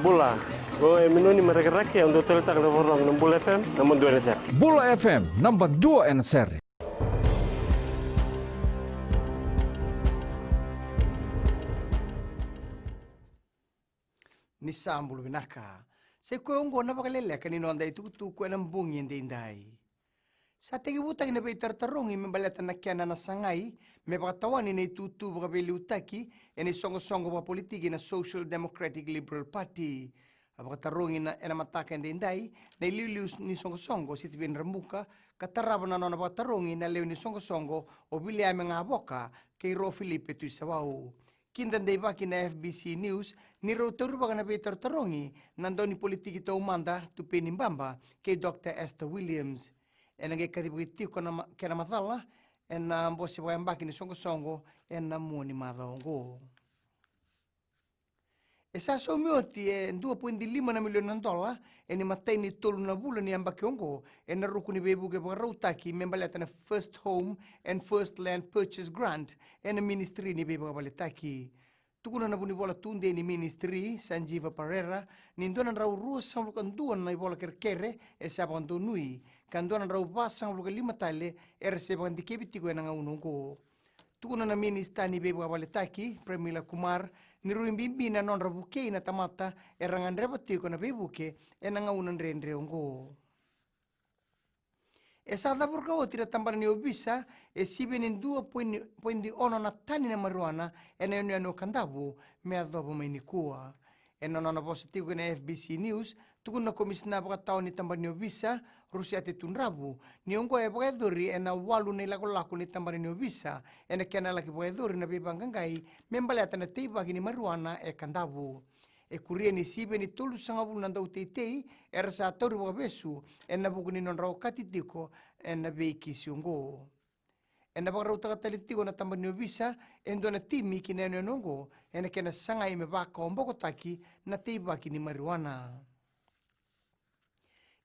Bula. Gue minuni mereka untuk teletak na forang ng Bula FM namun 2 NSR. Bula FM number 2 NSR. Ni sambul binaka. Se kwe ongo na Vakaleleka ni nonda itu kwe ng bungi hindi inday. Sa tegi butang na baitar tarungi membalata na kya na nasangai, me pakatawan ni tutu bakabili utaki, eni songo-songo pa politiki na Social Democratic Liberal Party. Pakatarungi na mataka hindi inday, na ililius ni songo-songo si tibin rambuka, kataraba na nona pakatarungi na leo ni songo-songo o biliame nga aboka kay Ro Felipe tu isawao. Kindan day baki na FBC News, ni Rotoro baka na Peter Tarongi, nandun ni politiki ta umanda tu penimbamba kay Dr. Esther Williams. E nangay katibukiti ko na kaya na matala, e na mbosi baka baki ni songo-songo, e na muni madongo. E sa somioti e 2.5 na milyon ng dola, e ni matay ni tolo na bulan ni ambaki ongo, e naruko ni bebu ke baka rautaki, membalata na First Home and First Land Purchase Grant, e na ministry ni bebu kabalitaki. Tukuna na bunibola tunde ni ministry, Sanjiva Parera, ninduan na raw ruas sang lukan duan na ibola kerkere, e sabang donui, kanduan na raw bas sang lukan 5 tale, e resebang dikebiti ko nga unongko. Tukuna na minister ni bebu kabalitaki, Premila Kumar, niruin bimbi na non rabuke na tamata erangan rebati ko na bebuke e nga unan rendre ongo. E sa da burka o tira tambar ni obisa e siben in 2.1 na tani na marijuana e na yun kandabu me adobo may nikua. E na nona positivo na FBC News, tukun na komisna baka tao ni tambar ni obisa, Rusia titunrabu, ni ongo e baka edori e na walu na ilako-lako ni tambar ni obisa, e na kena laki baka edori na bibangangay, membalata na teiba gini marijuana e kandabu. E kuria ni sibe ni tolu sangabul nanda uteitei, e rasa atori baka besu, e na buku ni non rao katitiko, e na beiki siongo. E na baka rao takatalitiko na tambar ni obisa, e ndo na timi ki na nongo, e na kena sangay me baka omboko taki na teiba gini marijuana.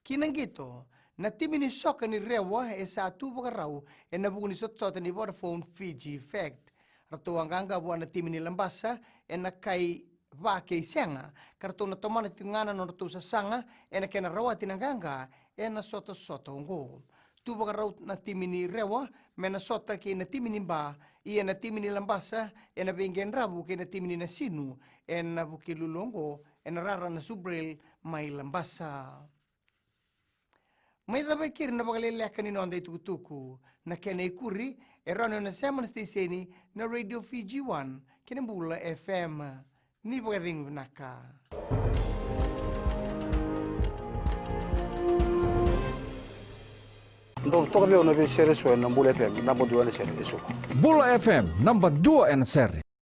Kinanggito, na timi ni soka ni rewa e sa atu baka rao, e na buku ni sotsota ni Vodafone Fiji Fact. Rato ang ganga buwan na timi ni lambasa, e na kay vake senga, karto na tomana tingana no rato sa sanga, e na kena rawa tinanganga, e na soto-soto ongo. Tu baka raw na timi ni rewa, me na sota kay na timi ni ba, iya na timi ni lambasa, e na binggen rabu kay na timi ni nasinu, e na buki lulongo, e na rara na subril may lambasa. May dabay na Vakaleleka ni nonda itutuku na kena ikuri erano na seman stiseni na Radio Fiji 1 kinambula FM ni Vakaleleka naka. Ndo toka leo na bisere so na Bula FM number 2 NSR. Bula FM number 2 NSR.